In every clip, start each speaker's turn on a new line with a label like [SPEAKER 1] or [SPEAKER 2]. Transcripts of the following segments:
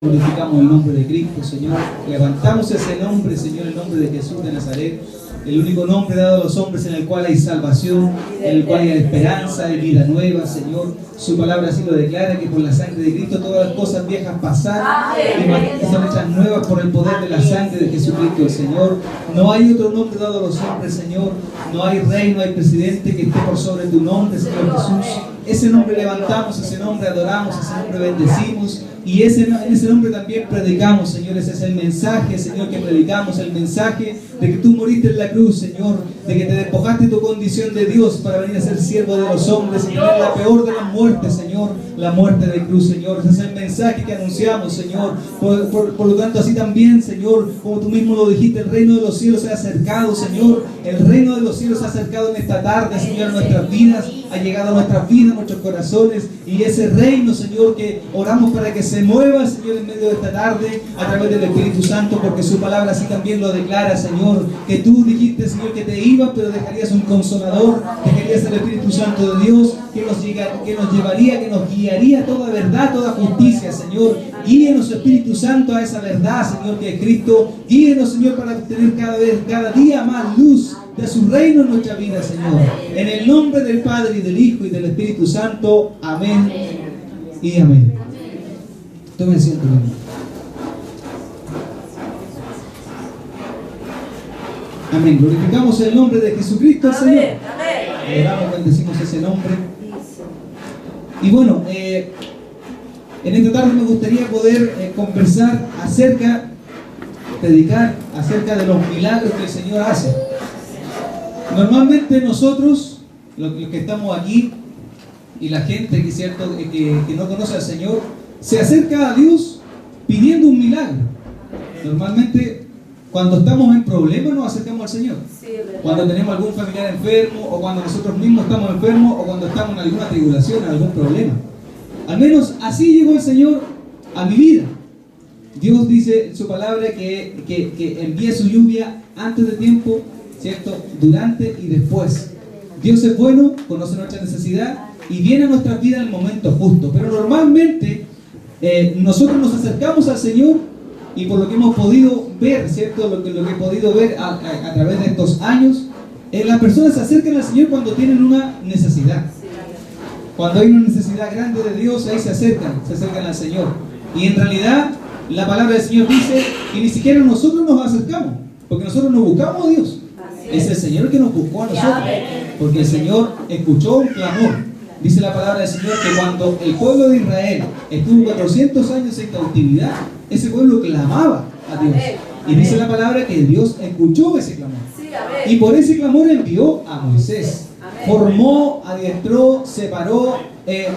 [SPEAKER 1] Glorificamos el nombre de Cristo, Señor. Levantamos ese nombre, Señor, el nombre de Jesús de Nazaret, el único nombre dado a los hombres en el cual hay salvación, en el cual hay esperanza, hay vida nueva, Señor. Su palabra así lo declara, que por la sangre de Cristo todas las cosas viejas pasaron y son hechas nuevas por el poder de la sangre de Jesucristo, el Señor. No hay otro nombre dado a los hombres, Señor. No hay rey, no hay presidente que esté por sobre tu nombre, Señor Jesús. Ese nombre levantamos, ese nombre adoramos, ese nombre bendecimos. Y en ese nombre también predicamos, Señor. Ese es el mensaje, Señor, que predicamos. El mensaje de que tú moriste en la cruz, Señor. De que te despojaste tu condición de Dios para venir a ser siervo de los hombres y tener la peor de las muertes, Señor. La muerte de cruz, Señor. Ese es el mensaje que anunciamos, Señor. Por lo tanto, así también, Señor, como tú mismo lo dijiste, el reino de los cielos se ha acercado, Señor. El reino de los cielos se ha acercado en esta tarde, Señor, a nuestras vidas. Ha llegado a nuestras vidas, a nuestros corazones. Y ese reino, Señor, que oramos para que se mueva, Señor, en medio de esta tarde a través del Espíritu Santo, porque su palabra así también lo declara, Señor, que tú dijiste, Señor, que te ibas, pero dejarías un consolador, dejarías el Espíritu Santo de Dios, que nos llevaría, que nos guiaría toda verdad, toda justicia, Señor. Guíenos, Espíritu Santo, a esa verdad, Señor, que es Cristo. Guíenos, Señor, para obtener cada día más luz de su reino en nuestra vida, Señor. En el nombre del Padre, y del Hijo, y del Espíritu Santo. Amén y amén. Tome asiento, hermano. Amén. Glorificamos el nombre de Jesucristo, el Señor. Adoramos, bendecimos ese nombre. Y bueno, en esta tarde me gustaría poder conversar predicar acerca de los milagros que el Señor hace. Normalmente nosotros, los que estamos aquí, y la gente que, ¿cierto?, que no conoce al Señor, se acerca a Dios pidiendo un milagro. Normalmente, cuando estamos en problemas, nos acercamos al Señor. Cuando tenemos algún familiar enfermo, o cuando nosotros mismos estamos enfermos, o cuando estamos en alguna tribulación, en algún problema. Al menos así llegó el Señor a mi vida. Dios dice en su palabra que envía su lluvia antes de tiempo, ¿cierto?, durante y después. Dios es bueno, conoce nuestra necesidad y viene a nuestras vidas en el momento justo. Pero normalmente nosotros nos acercamos al Señor, y por lo que hemos podido ver, ¿cierto?, lo que he podido ver a través de estos años, las personas se acercan al Señor cuando tienen una necesidad. Cuando hay una necesidad grande de Dios, ahí se acercan al Señor. Y en realidad la palabra del Señor dice que ni siquiera nosotros nos acercamos, porque nosotros no buscamos a Dios. Es el Señor el que nos buscó a nosotros, porque el Señor escuchó un clamor. Dice la palabra del Señor que cuando el pueblo de Israel estuvo 400 años en cautividad, ese pueblo clamaba a Dios. Y dice la palabra que Dios escuchó ese clamor. Y por ese clamor envió a Moisés. Formó, adiestró, separó,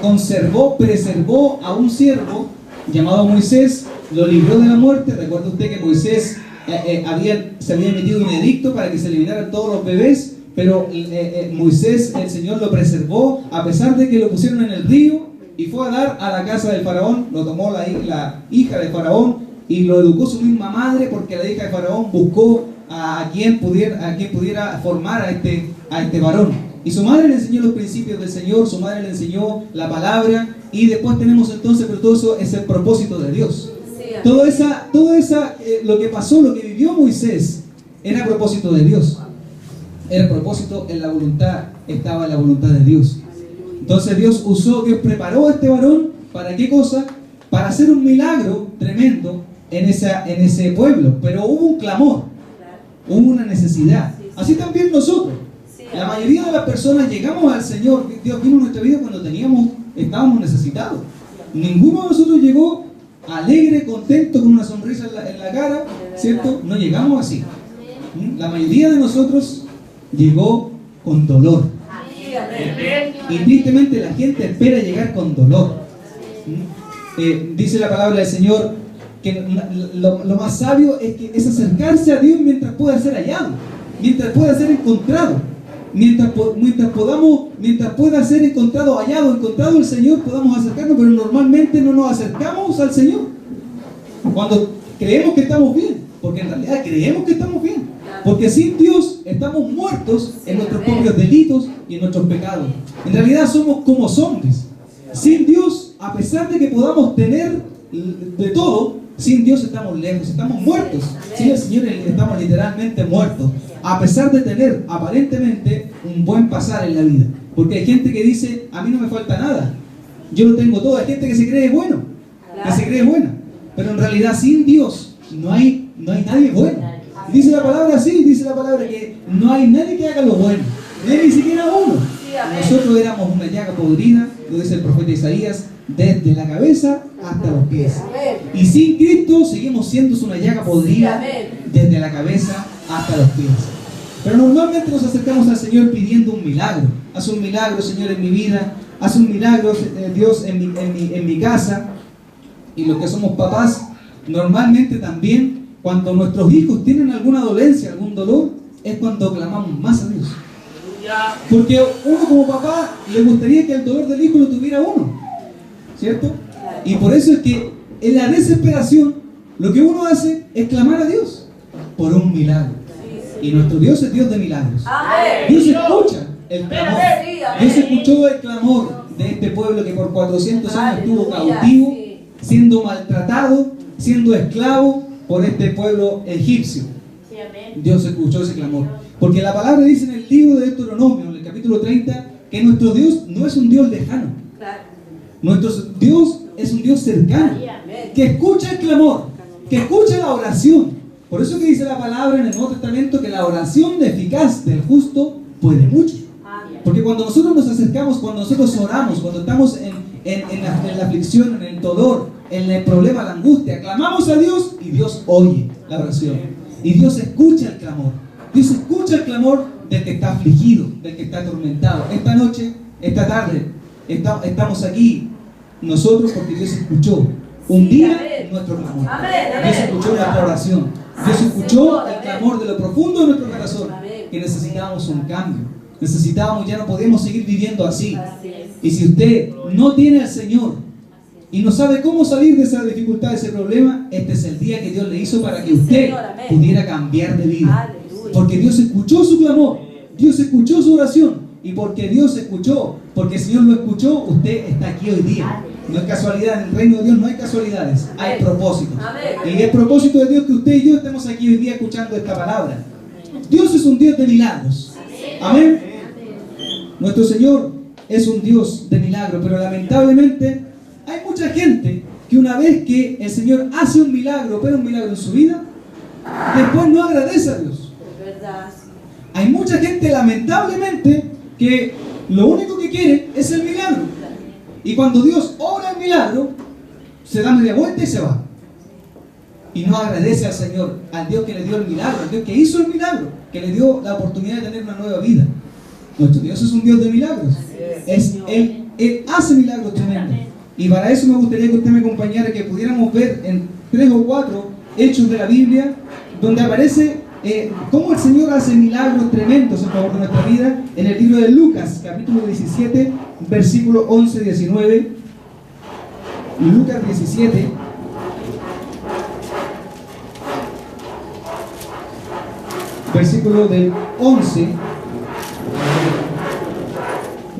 [SPEAKER 1] conservó, preservó a un siervo llamado Moisés, lo libró de la muerte. Recuerda usted que Moisés se había emitido un edicto para que se eliminaran todos los bebés, pero Moisés, el Señor lo preservó a pesar de que lo pusieron en el río y fue a dar a la casa del faraón. Lo tomó la hija del faraón y lo educó su misma madre, porque la hija del faraón buscó a quien pudiera formar a este varón. Y su madre le enseñó los principios del Señor, su madre le enseñó la palabra, y después tenemos entonces, pero todo eso es el propósito de Dios. Todo esa lo que pasó, lo que vivió Moisés, era propósito de Dios. Era propósito en la voluntad, estaba en la voluntad de Dios. Entonces Dios preparó a este varón, ¿para qué cosa? Para hacer un milagro tremendo en ese pueblo. Pero hubo un clamor, hubo una necesidad. Así también nosotros. La mayoría de las personas llegamos al Señor. Dios vino a nuestra vida cuando estábamos necesitados. Ninguno de nosotros llegó alegre, contento, con una sonrisa en la cara, ¿cierto? No llegamos así. La mayoría de nosotros llegó con dolor. Y tristemente la gente espera llegar con dolor. Dice la palabra del Señor que lo más sabio es acercarse a Dios mientras pueda ser hallado, mientras pueda ser encontrado. Mientras pueda ser encontrado el Señor, podamos acercarnos, pero normalmente no nos acercamos al Señor cuando creemos que estamos bien, porque en realidad creemos que estamos bien, porque sin Dios estamos muertos en nuestros propios delitos y en nuestros pecados. En realidad somos como zombies. Sin Dios, a pesar de que podamos tener de todo, sin Dios estamos lejos, estamos muertos. Sin el Señor estamos literalmente muertos, a pesar de tener aparentemente un buen pasar en la vida. Porque hay gente que dice, a mí no me falta nada, yo lo tengo todo. Hay gente que se cree bueno, que se cree buena, pero en realidad sin Dios no hay nadie bueno. Dice la palabra así, dice la palabra que no hay nadie que haga lo bueno, ni siquiera uno. Nosotros éramos una llaga podrida, lo dice el profeta Isaías, desde la cabeza hasta los pies. Y sin Cristo seguimos siendo una llaga podrida desde la cabeza hasta los pies. Pero normalmente nos acercamos al Señor pidiendo un milagro. Haz un milagro, Señor, en mi vida. Haz un milagro, Dios, en mi casa. Y los que somos papás, normalmente también, cuando nuestros hijos tienen alguna dolencia, algún dolor, es cuando clamamos más a Dios. Porque uno como papá le gustaría que el dolor del hijo lo tuviera uno, ¿cierto? Y por eso es que en la desesperación lo que uno hace es clamar a Dios por un milagro. Y nuestro Dios es Dios de milagros. Dios escucha el clamor. Dios escuchó el clamor de este pueblo que por 400 años estuvo cautivo, siendo maltratado, siendo esclavo por este pueblo egipcio. Dios escuchó ese clamor. Porque la palabra dice en el libro de Deuteronomio, en el capítulo 30, que nuestro Dios no es un Dios lejano. Nuestro Dios es un Dios cercano, que escucha el clamor, que escucha la oración. Por eso que dice la palabra en el Nuevo Testamento que la oración eficaz del justo puede mucho. Porque cuando nosotros nos acercamos, cuando nosotros oramos, cuando estamos en la aflicción, en el dolor, en el problema, la angustia, clamamos a Dios y Dios oye la oración. Y Dios escucha el clamor. Dios escucha el clamor del que está afligido, del que está atormentado. Esta noche, esta tarde, estamos aquí nosotros porque Dios escuchó un día nuestro clamor. Dios escuchó nuestra oración. Dios escuchó el clamor de lo profundo de nuestro corazón, que necesitábamos un cambio. Necesitábamos, ya no podíamos seguir viviendo así. Y si usted no tiene al Señor y no sabe cómo salir de esa dificultad, de ese problema, este es el día que Dios le hizo para que usted pudiera cambiar de vida. Porque Dios escuchó su clamor, Dios escuchó su oración. Y porque Dios escuchó, porque el Señor lo escuchó, usted está aquí hoy día. No es casualidad, en el reino de Dios no hay casualidades, hay propósitos. Y el propósito de Dios es que usted y yo estemos aquí hoy día escuchando esta palabra. Dios es un Dios de milagros. Amén. Nuestro Señor es un Dios de milagros, pero lamentablemente hay mucha gente que una vez que el Señor hace un milagro, opera un milagro en su vida, después no agradece a Dios. Hay mucha gente, lamentablemente, que lo único que quiere es el milagro. Y cuando Dios obra el milagro, se da media vuelta y se va. Y no agradece al Señor, al Dios que le dio el milagro, al Dios que hizo el milagro, que le dio la oportunidad de tener una nueva vida. Nuestro Dios es un Dios de milagros. Él hace milagros tremendos. Y para eso me gustaría que usted me acompañara, que pudiéramos ver en 3 o 4 hechos de la Biblia, donde aparece cómo el Señor hace milagros tremendos en favor de nuestra vida, en el libro de Lucas, capítulo 17, versículo 11-19. Lucas 17, versículo del 11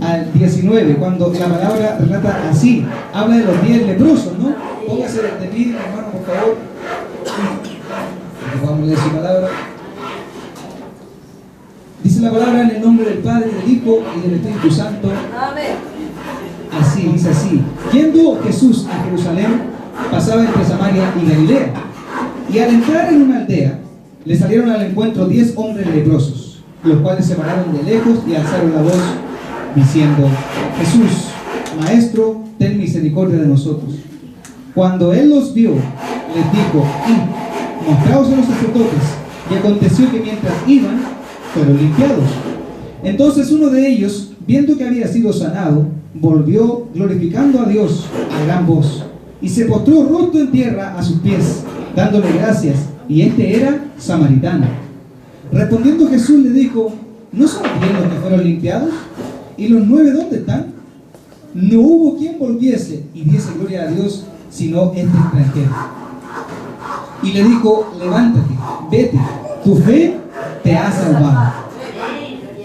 [SPEAKER 1] al 19, cuando la palabra relata así, habla de los 10 leprosos, ¿no? Póngase de pie, hermano, por favor. Vamos a leer su palabra. Dice la palabra en el nombre del Padre, del Hijo y del Espíritu Santo. Amén. Así, dice así. Yendo Jesús a Jerusalén, pasaba entre Samaria y Galilea. Y al entrar en una aldea, le salieron al encuentro 10 hombres leprosos, los cuales se pararon de lejos y alzaron la voz, diciendo: Jesús, Maestro, ten misericordia de nosotros. Cuando él los vio, les dijo: mostraos a los sacerdotes. Y aconteció que mientras iban, fueron limpiados. Entonces uno de ellos, viendo que había sido sanado, volvió glorificando a Dios a gran voz, y se postró rostro en tierra a sus pies, dándole gracias, y este era samaritano. Respondiendo Jesús le dijo: ¿no son 10 los que fueron limpiados? ¿Y los 9 dónde están? No hubo quien volviese y diese gloria a Dios, sino este extranjero. Y le dijo: levántate, vete, tu fe te ha salvado.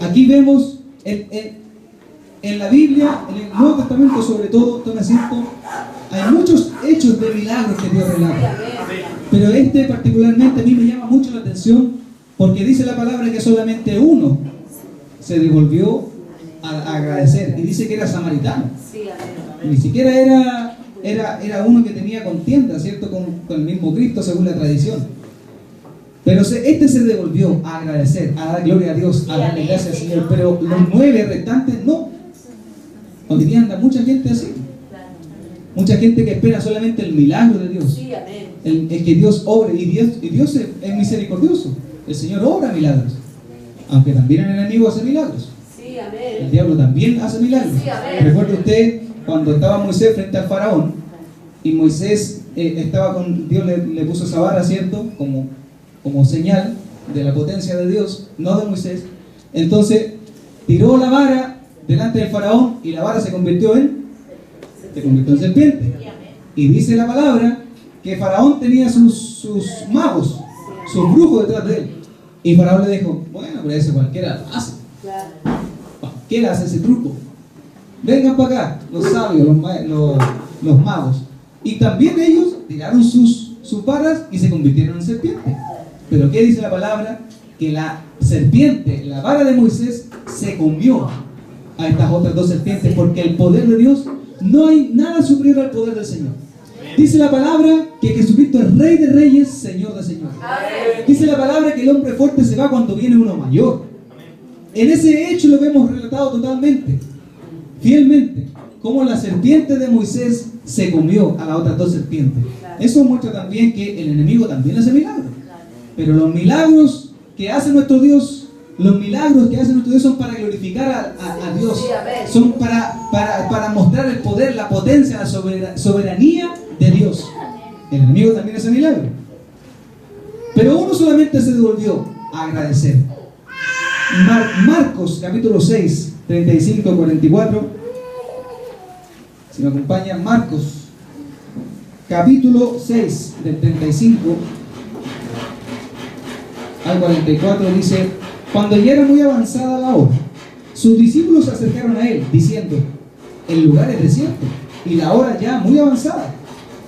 [SPEAKER 1] Aquí vemos en la Biblia, en el Nuevo Testamento sobre todo, tome asiento, Hay muchos hechos de milagros que Dios relata. Pero este particularmente a mí me llama mucho la atención porque dice la palabra que solamente uno se devolvió a agradecer. Y dice que era samaritano. Ni siquiera era uno que tenía contienda, ¿cierto? Con el mismo Cristo según la tradición. Pero este se devolvió a agradecer, a dar gloria a Dios, a darle gracias al Señor. Pero los 9 restantes no. Hoy día anda mucha gente así. Mucha gente que espera solamente el milagro de Dios. El que Dios obre. Y Dios es misericordioso. El Señor obra milagros. Aunque también el enemigo hace milagros. El diablo también hace milagros. Recuerde usted cuando estaba Moisés frente al faraón. Y Moisés estaba con Dios, le puso esa vara, ¿cierto? Como señal de la potencia de Dios, no de Moisés. Entonces tiró la vara delante del faraón y la vara se convirtió en serpiente. Y dice la palabra que Faraón tenía sus magos, sus brujos detrás de él. Y Faraón le dijo, bueno, pero eso cualquiera lo hace. Cualquiera hace ese truco. Vengan para acá, los sabios, los magos. Y también ellos tiraron sus varas y se convirtieron en serpientes. Pero ¿qué dice la palabra? Que la serpiente, la vara de Moisés, se comió a estas otras 2 serpientes, porque el poder de Dios, no hay nada superior al poder del Señor. Dice la palabra que Jesucristo es Rey de Reyes, Señor de Señores. Dice la palabra que el hombre fuerte se va cuando viene uno mayor. En ese hecho lo vemos relatado totalmente, fielmente, como la serpiente de Moisés se comió a las otras 2 serpientes. Eso muestra también que el enemigo también hace milagros. Pero los milagros que hace nuestro Dios, son para glorificar a Dios. Son para mostrar el poder, la potencia, la soberanía de Dios. El enemigo también hace milagros. Pero uno solamente se devolvió a agradecer. Marcos capítulo 6, 35-44. Si me acompaña, Marcos capítulo 6, del 35 al 44 dice: cuando ya era muy avanzada la hora, sus discípulos se acercaron a él, diciendo: el lugar es desierto, y la hora ya muy avanzada.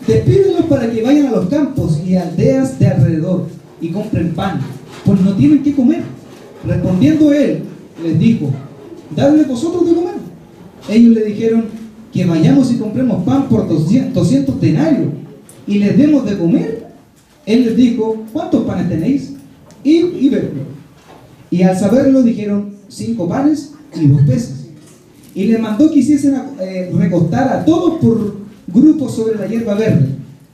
[SPEAKER 1] Despídelos para que vayan a los campos y aldeas de alrededor, y compren pan, pues no tienen qué comer. Respondiendo él, les dijo: dadle vosotros de comer. Ellos le dijeron: que vayamos y compremos pan por 200 denarios, y les demos de comer. Él les dijo: ¿cuántos panes tenéis? Y verlo. Y al saberlo dijeron: 5 panes y 2 peces. Y les mandó que hiciesen recostar a todos por grupos sobre la hierba verde.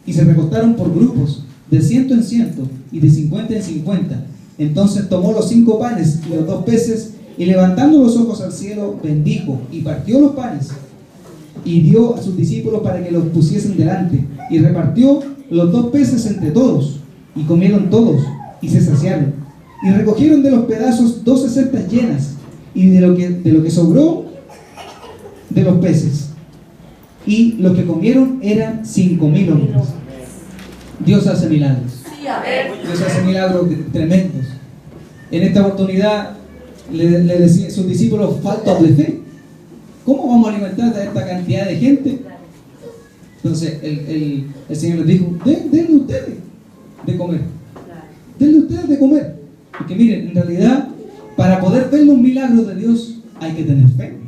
[SPEAKER 1] Y se recostaron por grupos, de 100 en 100 y de 50 en 50. Entonces tomó los 5 panes y los 2 peces, y levantando los ojos al cielo, bendijo y partió los panes, y dio a sus discípulos para que los pusiesen delante, y repartió los 2 peces entre todos, y comieron todos, y se saciaron, y recogieron de los pedazos 12 cestas llenas, y de lo que sobró de los peces, y los que comieron eran 5,000 hombres. Dios hace milagros. Dios hace milagros tremendos. En esta oportunidad le decían sus discípulos: faltos de fe. ¿Cómo vamos a alimentar a esta cantidad de gente? Entonces el Señor les dijo: denle ustedes de comer. Denle ustedes de comer. Porque miren, en realidad, para poder ver los milagros de Dios hay que tener fe.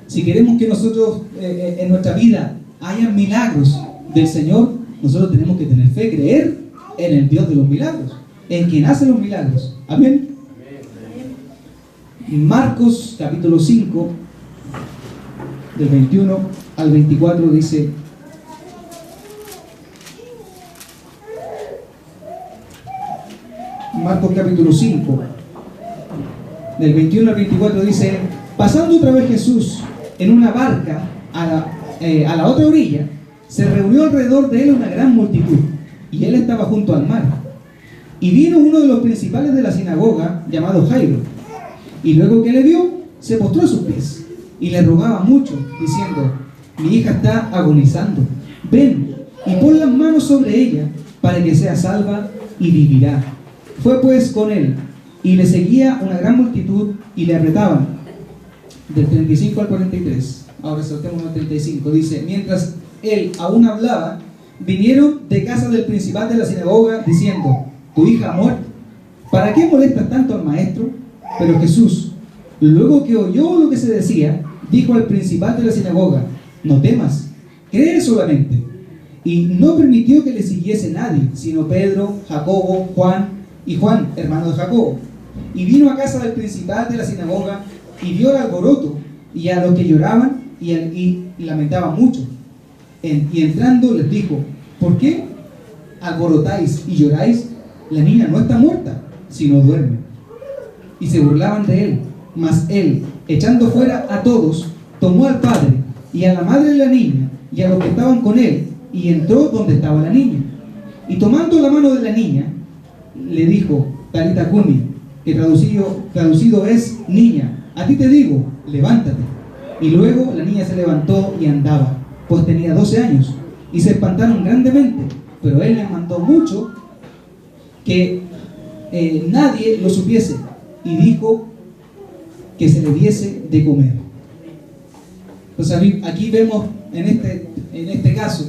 [SPEAKER 1] Si queremos que nosotros en nuestra vida haya milagros del Señor, nosotros tenemos que tener fe, creer en el Dios de los milagros, en quien hace los milagros. Amén. Marcos capítulo 5, del 21 al 24 dice: Marcos capítulo 5, del 21 al 24 dice: pasando otra vez Jesús en una barca a la otra orilla, se reunió alrededor de él una gran multitud, y él estaba junto al mar. Y vino uno de los principales de la sinagoga, llamado Jairo, y luego que le vio, se postró a sus pies, y le rogaba mucho, diciendo: mi hija está agonizando, ven y pon las manos sobre ella, para que sea salva y vivirá. Fue pues con él, y le seguía una gran multitud, y le apretaban. Del 35 al 43, ahora saltemos al 35, dice: mientras él aún hablaba, vinieron de casa del principal de la sinagoga diciendo: tu hija ha muerto, ¿para qué molestas tanto al maestro? Pero Jesús, luego que oyó lo que se decía, dijo al principal de la sinagoga: no temas, cree solamente. Y no permitió que le siguiese nadie, sino Pedro, Jacobo, Juan, hermano de Jacobo. Y vino a casa del principal de la sinagoga y vio el alboroto y a los que lloraban y lamentaban mucho. Y entrando les dijo: ¿por qué alborotáis y lloráis? La niña no está muerta, sino duerme. Y se burlaban de él. Mas él, echando fuera a todos, tomó al padre y a la madre de la niña y a los que estaban con él, y entró donde estaba la niña. Y tomando la mano de la niña, le dijo: Talita cumi, que traducido es: niña, a ti te digo, levántate. Y luego la niña se levantó y andaba, pues tenía 12 años. Y se espantaron grandemente, pero él les mandó mucho que nadie lo supiese, y dijo que se le diese de comer. Entonces aquí vemos en este caso,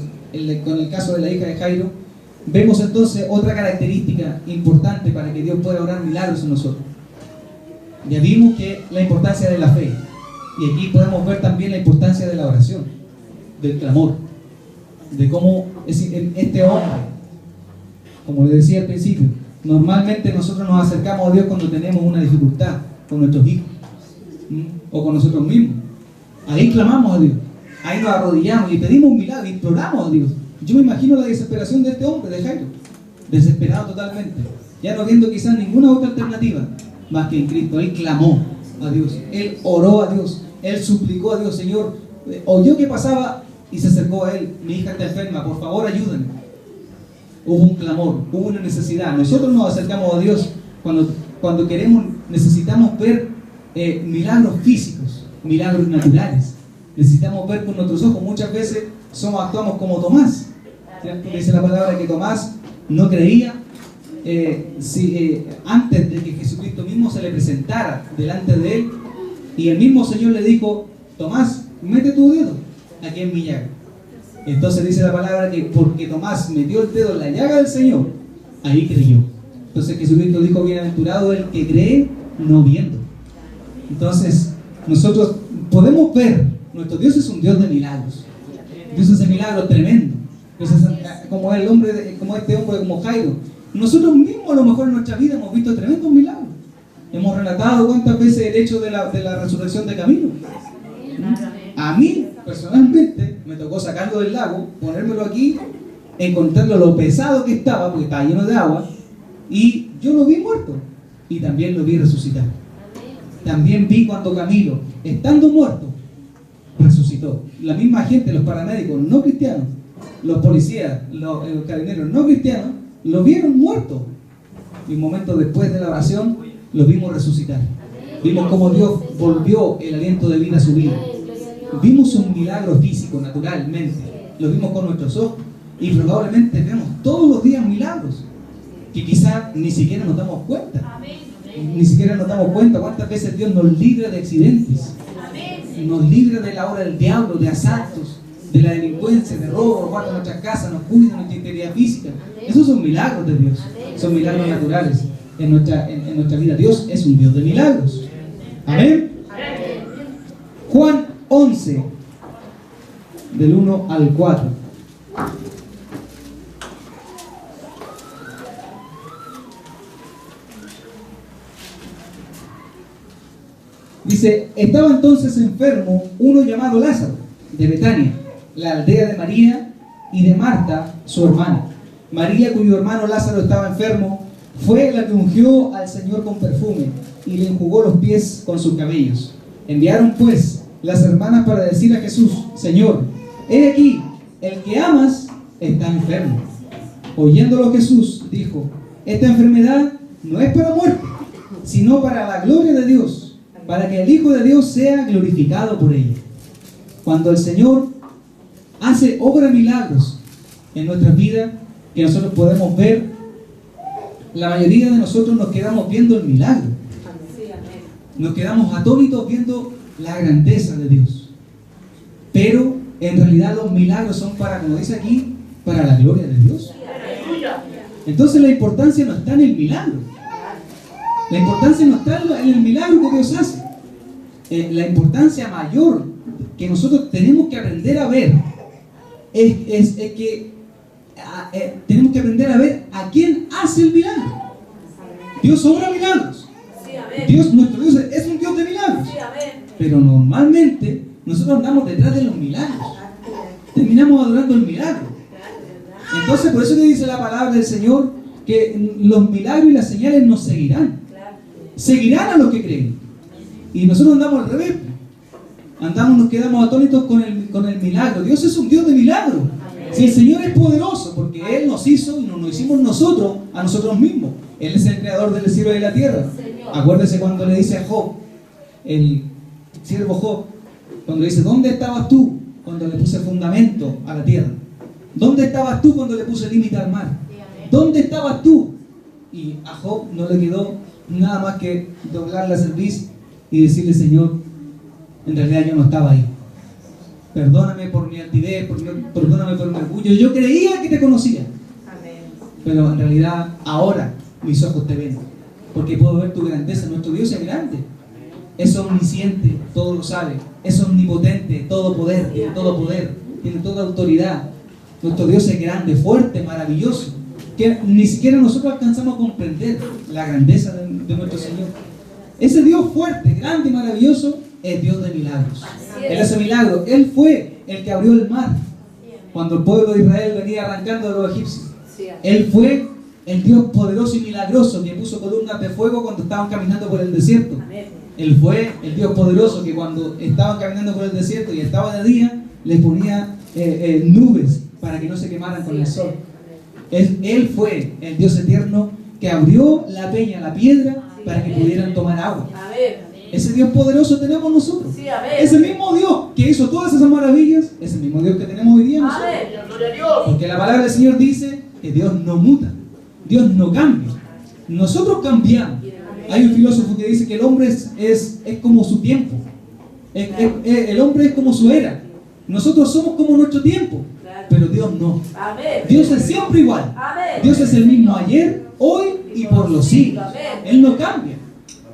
[SPEAKER 1] con el caso de la hija de Jairo, vemos entonces otra característica importante para que Dios pueda obrar milagros en nosotros. Ya vimos que la importancia de la fe, y aquí podemos ver también la importancia de la oración, del clamor, de cómo este hombre, como le decía al principio, normalmente nosotros nos acercamos a Dios cuando tenemos una dificultad con nuestros hijos o con nosotros mismos. Ahí clamamos a Dios, ahí nos arrodillamos y pedimos un milagro, y imploramos a Dios. Yo me imagino la desesperación de este hombre, de Jairo, desesperado totalmente, ya no viendo quizás ninguna otra alternativa más que en Cristo. Él clamó a Dios, él oró a Dios, él suplicó a Dios: Señor, oyó que pasaba y se acercó a él: mi hija está enferma, por favor ayúdenme. Hubo un clamor, hubo una necesidad. Nosotros nos acercamos a Dios cuando necesitamos ver milagros físicos, milagros naturales. Necesitamos ver con nuestros ojos. Muchas veces actuamos como Tomás. Dice la palabra que Tomás no creía antes de que Jesucristo mismo se le presentara delante de él, y el mismo Señor le dijo: Tomás, mete tu dedo aquí en mi llaga. Entonces dice la palabra que porque Tomás metió el dedo en la llaga del Señor, ahí creyó. Entonces Jesucristo dijo: bienaventurado el que cree no viendo. Entonces nosotros podemos ver, nuestro Dios es un Dios de milagros. Dios hace milagros tremendos. Como este hombre, como Jairo. Nosotros mismos a lo mejor en nuestra vida hemos visto tremendos milagros. Hemos relatado cuántas veces el hecho de la resurrección de Camilo. A mí, personalmente, me tocó sacarlo del lago, ponérmelo aquí, encontrarlo lo pesado que estaba, porque estaba lleno de agua, y yo lo vi muerto, y también lo vi resucitar. También vi cuando Camilo, estando muerto, resucitó. La misma gente, los paramédicos no cristianos, los policías, los carabineros no cristianos, lo vieron muerto. Y un momento después de la oración, lo vimos resucitar. Vimos cómo Dios volvió el aliento de vida a su vida. Vimos un milagro físico, naturalmente. Lo vimos con nuestros ojos. Y probablemente vemos todos los días milagros que quizás ni siquiera nos damos cuenta. Ni siquiera nos damos cuenta cuántas veces Dios nos libra de accidentes. Nos libra de la obra del diablo, de asaltos, de la delincuencia, de robo, guarda nuestras casas, nos cuida nuestra integridad física. Esos son milagros de Dios. Son milagros naturales en nuestra vida. Dios es un Dios de milagros. Amén. Juan 11, del 1 al 4. Dice: estaba entonces enfermo uno llamado Lázaro, de Betania, la aldea de María y de Marta, su hermana. María, cuyo hermano Lázaro estaba enfermo, fue la que ungió al Señor con perfume y le enjugó los pies con sus cabellos. Enviaron pues las hermanas para decir a Jesús: Señor, he aquí, el que amas está enfermo. Oyéndolo Jesús dijo: esta enfermedad no es para muerte, sino para la gloria de Dios, para que el Hijo de Dios sea glorificado por ella. Cuando el Señor hace obra de milagros en nuestras vidas, que nosotros podemos ver, la mayoría de nosotros nos quedamos viendo el milagro. Nos quedamos atónitos viendo la grandeza de Dios. Pero en realidad los milagros son para, como dice aquí, para la gloria de Dios. Entonces la importancia no está en el milagro. La importancia no está en el milagro que Dios hace. La importancia mayor que nosotros tenemos que aprender a ver es que tenemos que aprender a ver a quién hace el milagro. Dios obra milagros. Dios, nuestro Dios es un Dios de milagros. Pero normalmente nosotros andamos detrás de los milagros. Terminamos adorando el milagro. Entonces por eso que dice la palabra del Señor que los milagros y las señales nos seguirán. Seguirán a los que creen. Y nosotros andamos al revés. Nos quedamos atónitos con el milagro. Dios es un Dios de milagros. Si el Señor es poderoso, porque Él nos hizo y no nos hicimos nosotros a nosotros mismos. Él es el creador del cielo y de la tierra. Acuérdese cuando le dice a Job, el siervo Job, cuando le dice, ¿dónde estabas tú cuando le puse fundamento a la tierra? ¿Dónde estabas tú cuando le puse límite al mar? ¿Dónde estabas tú? Y a Job no le quedó nada más que doblar la cerviz y decirle, Señor, en realidad yo no estaba ahí. Perdóname por mi altivez, perdóname por mi orgullo. Yo creía que te conocía. Pero en realidad ahora mis ojos te ven. Porque puedo ver tu grandeza. Nuestro Dios es grande. Es omnisciente, todo lo sabe. Es omnipotente, todo poder, tiene todo poder, tiene toda autoridad. Nuestro Dios es grande, fuerte, maravilloso. Que ni siquiera nosotros alcanzamos a comprender la grandeza de nuestro Señor. Ese Dios fuerte, grande y maravilloso es Dios de milagros. Él hace milagros. Él fue el que abrió el mar cuando el pueblo de Israel venía arrancando de los egipcios. Él fue el Dios poderoso y milagroso que puso columnas de fuego cuando estaban caminando por el desierto. Él fue el Dios poderoso que cuando estaban caminando por el desierto y estaba de día, les ponía nubes para que no se quemaran con el sol. Él fue el Dios eterno que abrió la peña, la piedra, para que pudieran tomar agua. Ese Dios poderoso tenemos nosotros. Ese mismo Dios que hizo todas esas maravillas, es el mismo Dios que tenemos hoy día nosotros. Porque la palabra del Señor dice que Dios no muta, Dios no cambia. Nosotros cambiamos. Hay un filósofo que dice que el hombre es como su tiempo. El hombre es como su era. Nosotros somos como nuestro tiempo. Pero Dios no. Dios es siempre igual. Dios es el mismo ayer, hoy y por los siglos. Él no cambia.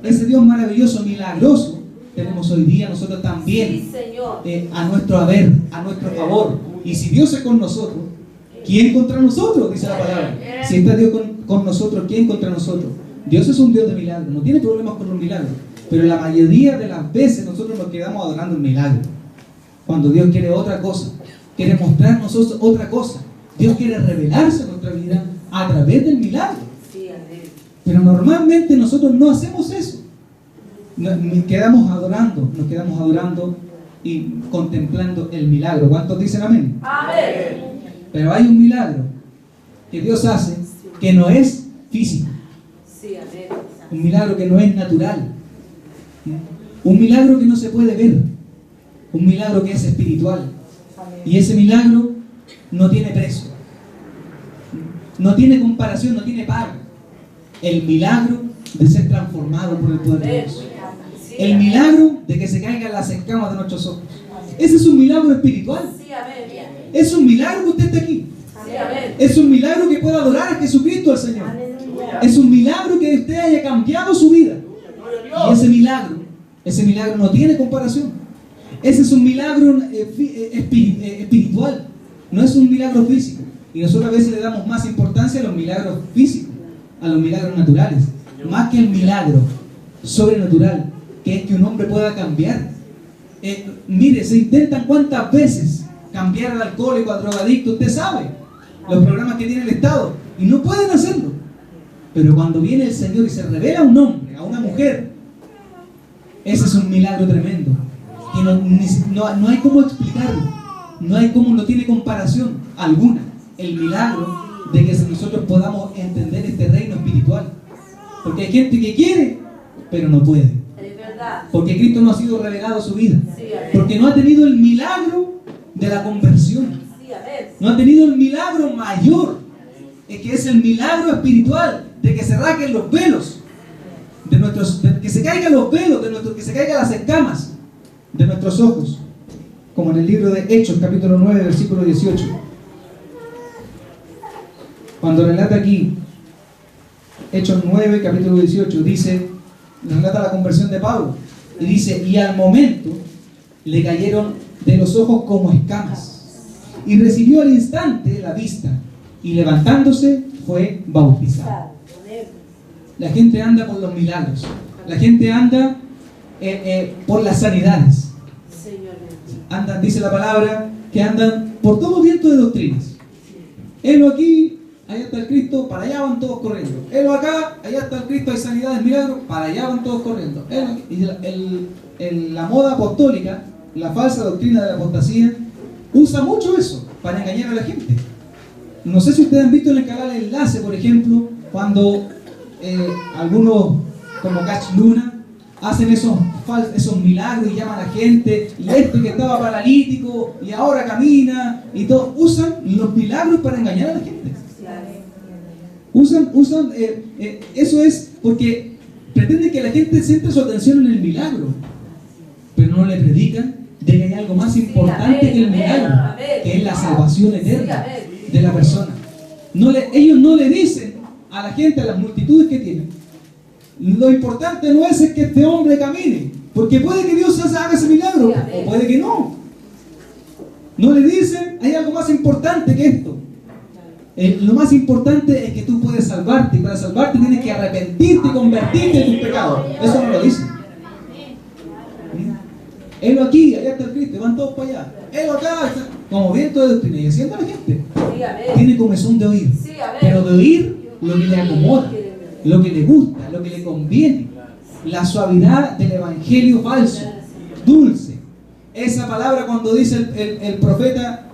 [SPEAKER 1] Ese Dios maravilloso, milagroso, tenemos hoy día nosotros también a nuestro haber, a nuestro favor. Y si Dios es con nosotros, ¿quién contra nosotros? Dice la palabra. Si está Dios con nosotros, ¿quién contra nosotros? Dios es un Dios de milagros, no tiene problemas con los milagros. Pero la mayoría de las veces nosotros nos quedamos adorando el milagro. Cuando Dios quiere otra cosa, quiere mostrarnos otra cosa. Dios quiere revelarse en nuestra vida a través del milagro. Pero normalmente nosotros no hacemos eso. Nos quedamos adorando y contemplando el milagro. ¿Cuántos dicen amén? Amén. Pero hay un milagro que Dios hace que no es físico. Un milagro que no es natural. Un milagro que no se puede ver. Un milagro que es espiritual. Y ese milagro no tiene precio. No tiene comparación, no tiene paga. El milagro de ser transformado por el poder de Dios. El milagro de que se caigan las escamas de nuestros ojos. Ese es un milagro espiritual. Es un milagro que usted esté aquí. Es un milagro que pueda adorar a Jesucristo al Señor. Es un milagro que usted haya cambiado su vida. Y ese milagro no tiene comparación. Ese es un milagro espiritual. No es un milagro físico. Y nosotros a veces le damos más importancia a los milagros físicos, a los milagros naturales, más que el milagro sobrenatural, que es que un hombre pueda cambiar. Mire, se intentan cuántas veces cambiar al alcohólico, al drogadicto, usted sabe, los programas que tiene el Estado, y no pueden hacerlo. Pero cuando viene el Señor y se revela a un hombre, a una mujer, ese es un milagro tremendo, que no hay cómo explicarlo, no tiene comparación alguna, el milagro de que nosotros podamos entender este reino espiritual. Porque hay gente que quiere, pero no puede. Porque Cristo no ha sido revelado a su vida. Porque no ha tenido el milagro de la conversión. No ha tenido el milagro mayor, que es el milagro espiritual, de que se rasguen los velos, que se caigan los velos, que se caigan las escamas de nuestros ojos. como en el libro de Hechos, capítulo 9, versículo 18. Cuando relata aquí, Hechos 9, capítulo 18, dice, relata la conversión de Pablo, y dice, y al momento le cayeron de los ojos como escamas, y recibió al instante la vista, y levantándose fue bautizado. La gente anda por los milagros, la gente anda por las sanidades. Andan, dice la palabra, que andan por todo viento de doctrinas. Helo aquí, allá está el Cristo, para allá van todos corriendo. Helo acá, allá está el Cristo, hay sanidades, milagros, para allá van todos corriendo. Y la moda apostólica, la falsa doctrina de la apostasía, usa mucho eso para engañar a la gente. No sé si ustedes han visto en el canal Enlace, por ejemplo, cuando algunos como Cach Luna hacen esos milagros y llaman a la gente, y este que estaba paralítico y ahora camina y todo, usan los milagros para engañar a la gente. Usan eso es porque pretenden que la gente centre su atención en el milagro, pero no le predican de que hay algo más importante que el milagro, que es la salvación eterna de la persona. Ellos no le dicen a la gente, a las multitudes que tienen, lo importante no es que este hombre camine, porque puede que Dios haga ese milagro, o puede que no. No le dicen, hay algo más importante que esto. Lo más importante es que tú puedes salvarte, y para salvarte tienes que arrepentirte y convertirte de tus pecados. Eso no lo dicen. Helo aquí, allá está el Cristo, van todos para allá. Helo acá, como viento de doctrina. Y haciendo a la gente tiene comezón de oír, pero de oír lo que le acomoda, lo que le gusta, lo que le conviene. La suavidad del evangelio falso, dulce. Esa palabra cuando dice el profeta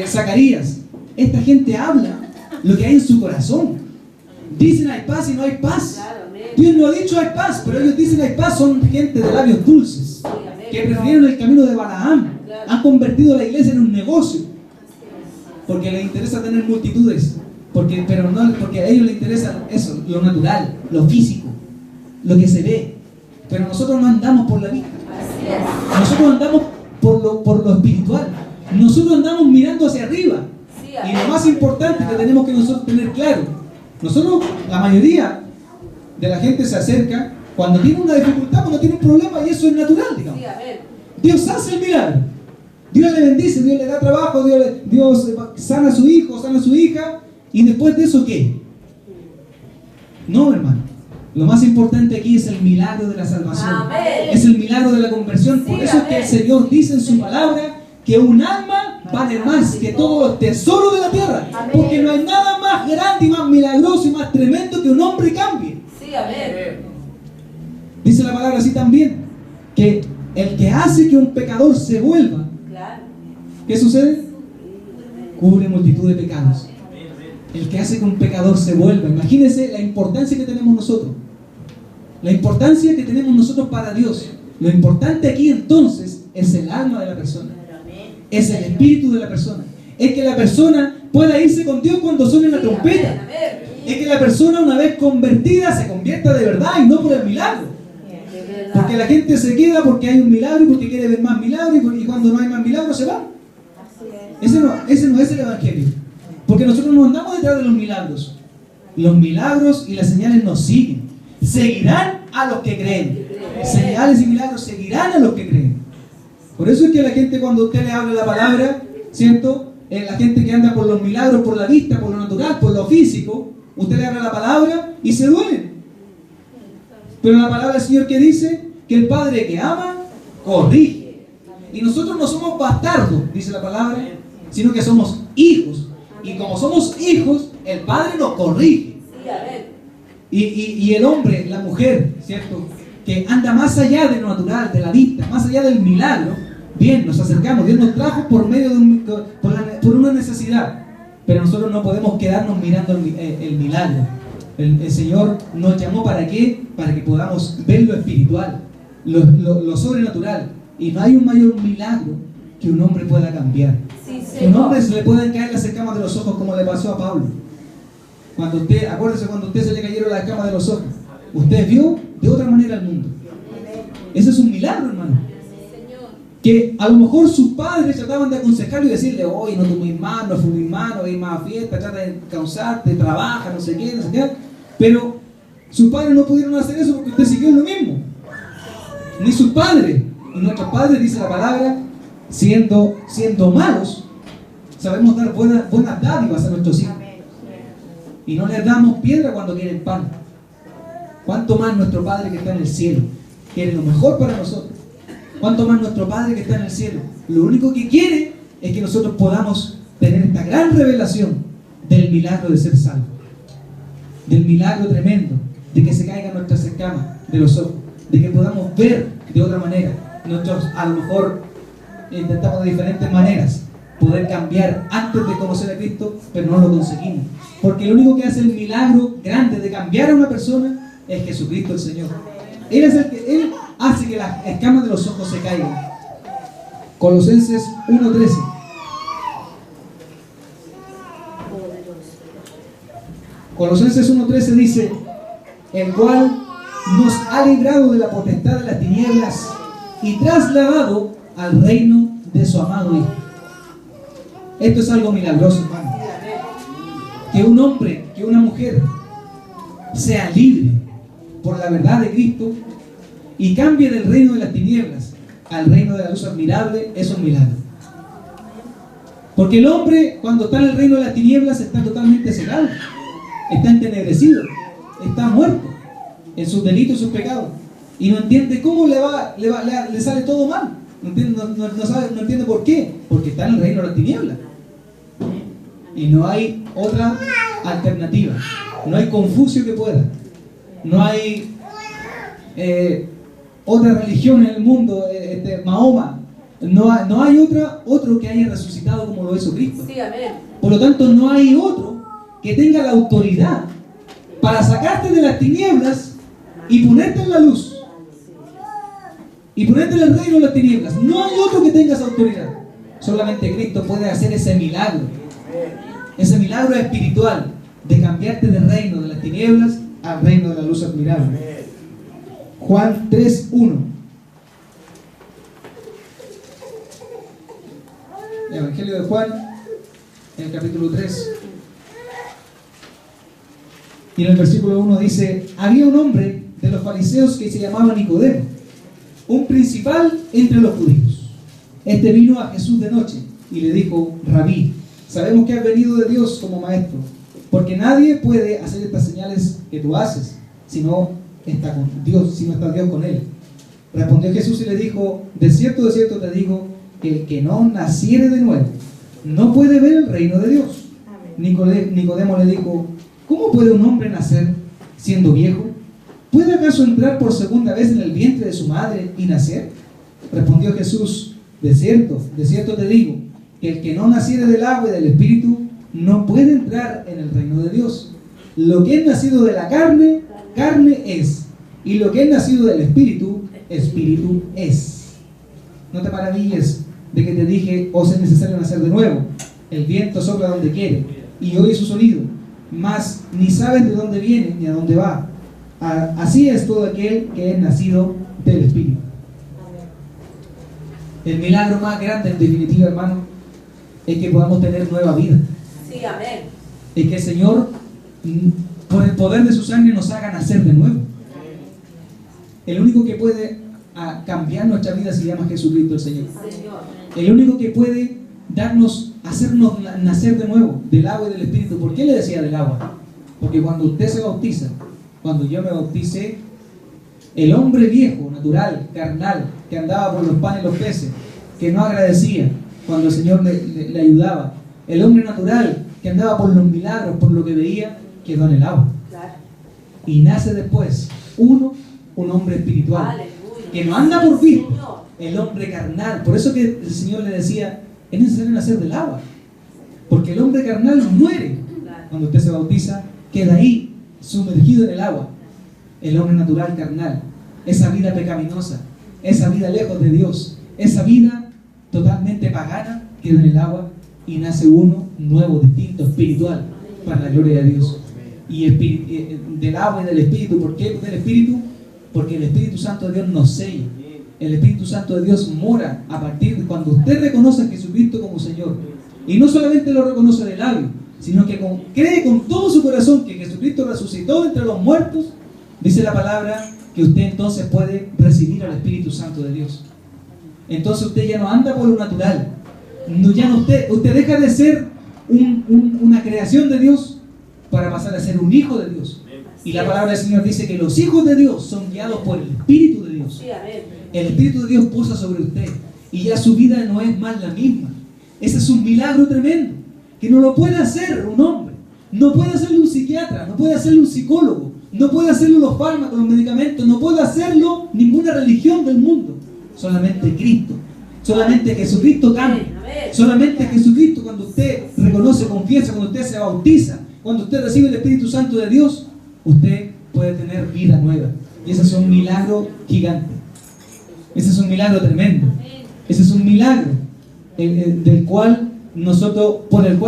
[SPEAKER 1] Zacarías, esta gente habla lo que hay en su corazón. Dicen hay paz y no hay paz. Dios no ha dicho hay paz, pero ellos dicen hay paz. Son gente de labios dulces, que prefirieron el camino de Balaam. Han convertido la iglesia en un negocio, porque les interesa tener multitudes, porque a ellos les interesa eso, lo natural, lo físico, lo que se ve. Pero nosotros no andamos por la vista, nosotros andamos por lo espiritual. Nosotros andamos mirando hacia arriba. Y lo más importante que tenemos que nosotros tener claro, la mayoría de la gente se acerca cuando tiene una dificultad, cuando tiene un problema, y eso es natural, digamos. Dios hace el milagro, Dios le bendice, Dios le da trabajo, Dios sana a su hijo, sana a su hija, y después de eso, ¿qué? No, hermano. Lo más importante aquí es el milagro de la salvación. Es el milagro de la conversión. Por eso es que el Señor dice en su palabra que un alma vale más que todos los tesoros de la tierra. Porque no hay nada más grande y más milagroso y más tremendo que un hombre cambie. Dice la palabra así también, que el que hace que un pecador se vuelva, ¿qué sucede? Cubre multitud de pecados. El que hace que un pecador se vuelva. Imagínense la importancia que tenemos nosotros. La importancia que tenemos nosotros para Dios. Lo importante aquí entonces es el alma de la persona. Es el espíritu de la persona. Es que la persona pueda irse con Dios cuando suene la trompeta. Es que la persona, una vez convertida, se convierta de verdad y no por el milagro. Porque la gente se queda porque hay un milagro y porque quiere ver más milagros, y cuando no hay más milagros se va. Ese no es el evangelio. Porque nosotros no andamos detrás de los milagros. Los milagros y las señales nos siguen. Seguirán a los que creen. Señales y milagros seguirán a los que creen. Por eso es que la gente, cuando usted le habla la palabra, ¿cierto? La gente que anda por los milagros, por la vista, por lo natural, por lo físico, usted le habla la palabra y se duele. Pero la palabra del Señor que dice que el Padre que ama, corrige. Y nosotros no somos bastardos, dice la palabra, sino que somos hijos. Y como somos hijos, el Padre nos corrige. Y el hombre, la mujer, ¿cierto?, que anda más allá de lo natural, de la vista, más allá del milagro, bien, nos acercamos. Dios nos trajo por medio de por una necesidad. Pero nosotros no podemos quedarnos mirando el milagro. El Señor nos llamó ¿para qué? Para que podamos ver lo espiritual, lo sobrenatural. Y no hay un mayor milagro que un hombre pueda cambiar. Que un hombre se le puedan caer las escamas de los ojos, como le pasó a Pablo. Acuérdese cuando a usted se le cayeron las escamas de los ojos. Usted vio de otra manera el mundo. Ese es un milagro, hermano. que a lo mejor sus padres trataban de aconsejarlo y decirle, oye, no tomes más, no fumes más, no veis más a fiesta, trata de causarte, trabaja, no sé qué, no sé qué. Pero sus padres no pudieron hacer eso porque usted siguió lo mismo. Ni sus padres. Y nuestros padres, dice la palabra, siendo malos, sabemos dar buenas dádivas a nuestros hijos. Y no les damos piedra cuando quieren pan. ¿Cuánto más nuestro Padre que está en el cielo quiere lo mejor para nosotros? ¿Cuánto más nuestro Padre que está en el cielo? Lo único que quiere es que nosotros podamos tener esta gran revelación del milagro de ser salvos. Del milagro tremendo de que se caigan nuestras escamas de los ojos, de que podamos ver de otra manera. Nosotros a lo mejor intentamos de diferentes maneras poder cambiar antes de conocer a Cristo, pero no lo conseguimos. Porque lo único que hace el milagro grande de cambiar a una persona es Jesucristo el Señor. Él hace que las escamas de los ojos se caigan. Colosenses 1:13. Colosenses 1:13 dice, el cual nos ha librado de la potestad de las tinieblas y trasladado al reino de su amado Hijo. Esto es algo milagroso, hermano. Que un hombre, que una mujer sea libre por la verdad de Cristo y cambie del reino de las tinieblas al reino de la luz admirable, es un milagro. Porque el hombre, cuando está en el reino de las tinieblas, está totalmente cegado, está entenebrecido, está muerto en sus delitos y sus pecados, y no entiende cómo le sale todo mal. No entiende por qué, porque está en el reino de las tinieblas y no hay otra alternativa, no hay Confucio que pueda, no hay otra religión en el mundo, Mahoma, no hay otro que haya resucitado como lo hizo Cristo.
[SPEAKER 2] Sí, amén.
[SPEAKER 1] Por lo tanto, no hay otro que tenga la autoridad para sacarte de las tinieblas y ponerte en la luz. Y ponerte en el reino de las tinieblas. No hay otro que tenga esa autoridad. Solamente Cristo puede hacer ese milagro. Ese milagro espiritual de cambiarte del reino de las tinieblas al reino de la luz admirable. Juan 3:1. El Evangelio de Juan, en el capítulo 3. Y en el versículo 1 dice, había un hombre de los fariseos que se llamaba Nicodemo, un principal entre los judíos. Este vino a Jesús de noche y le dijo, Rabí, sabemos que has venido de Dios como maestro, porque nadie puede hacer estas señales que tú haces si no está con Dios, si no está Dios con él. Respondió Jesús y le dijo, de cierto te digo, que el que no naciere de nuevo no puede ver el reino de Dios. Nicodemo le dijo, ¿cómo puede un hombre nacer siendo viejo? ¿Puede acaso entrar por segunda vez en el vientre de su madre y nacer? Respondió Jesús, de cierto te digo, que el que no naciere del agua y del Espíritu no puede entrar en el reino de Dios. Lo que es nacido de la carne, carne es, y lo que es nacido del Espíritu, Espíritu es. No te maravilles de que te dije, os es necesario nacer de nuevo. El viento sopla donde quiere, y oye su sonido, mas ni sabes de dónde viene ni a dónde va. Así es todo aquel que es nacido del Espíritu. El milagro más grande, en definitiva, hermano, es que podamos tener nueva vida.
[SPEAKER 2] Sí, amén.
[SPEAKER 1] Es que el Señor, por el poder de su sangre, nos haga nacer de nuevo. El único que puede cambiar nuestra vida se llama Jesucristo el Señor. El único que puede hacernos nacer de nuevo del agua y del Espíritu. ¿Por qué le decía del agua? Porque cuando usted se bautiza, cuando yo me bauticé, el hombre viejo, natural, carnal, que andaba por los panes y los peces, que no agradecía cuando el Señor le ayudaba, el hombre natural que andaba por los milagros, por lo que veía, quedó en el agua. Y nace después un hombre espiritual.
[SPEAKER 2] Aleluya.
[SPEAKER 1] Que no anda por vista, el hombre carnal. Por eso que el Señor le decía, es necesario nacer del agua, porque el hombre carnal muere. Cuando usted se bautiza, queda ahí sumergido en el agua. El hombre natural, carnal, esa vida pecaminosa, esa vida lejos de Dios, esa vida totalmente pagana, queda en el agua y nace uno nuevo, distinto, espiritual, para la gloria de Dios. Y del agua y del Espíritu. ¿Por qué del Espíritu? Porque el Espíritu Santo de Dios nos sella. El Espíritu Santo de Dios mora a partir de cuando usted reconoce a Jesucristo como Señor. Y no solamente lo reconoce de labio, sino que cree con todo su corazón que Jesucristo resucitó de entre los muertos. Dice la palabra que usted entonces puede recibir al Espíritu Santo de Dios. Entonces usted ya no anda por lo natural. Usted deja de ser una creación de Dios para pasar a ser un hijo de Dios. Y la palabra del Señor dice que los hijos de Dios son guiados por el Espíritu de Dios. El Espíritu de Dios posa sobre usted y ya su vida no es más la misma. Ese es un milagro tremendo que no lo puede hacer un hombre, no puede hacerlo un psiquiatra, no puede hacerlo un psicólogo, no puede hacerlo los fármacos, los medicamentos, no puede hacerlo ninguna religión del mundo. Solamente Cristo, solamente Jesucristo cambia, solamente Jesucristo. Cuando usted reconoce, confiesa, cuando usted se bautiza, cuando usted recibe el Espíritu Santo de Dios, usted puede tener vida nueva. Y ese es un milagro gigante. Ese es un milagro tremendo. Ese es un milagro por el cual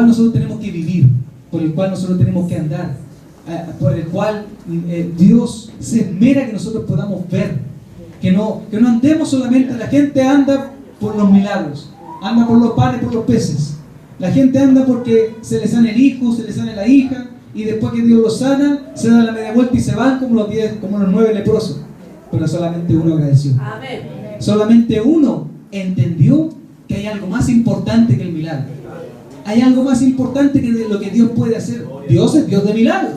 [SPEAKER 1] nosotros tenemos que vivir, por el cual nosotros tenemos que andar, por el cual Dios se esmera que nosotros podamos ver, que no andemos solamente. La gente anda por los milagros, anda por los panes, por los peces. La gente anda porque se le sana el hijo, se le sana la hija, y después que Dios los sana, se da la media vuelta y se van como los 9 leprosos. Pero solamente uno agradeció. Amén. Solamente uno entendió que hay algo más importante que el milagro. Hay algo más importante que lo que Dios puede hacer. Dios es Dios de milagros.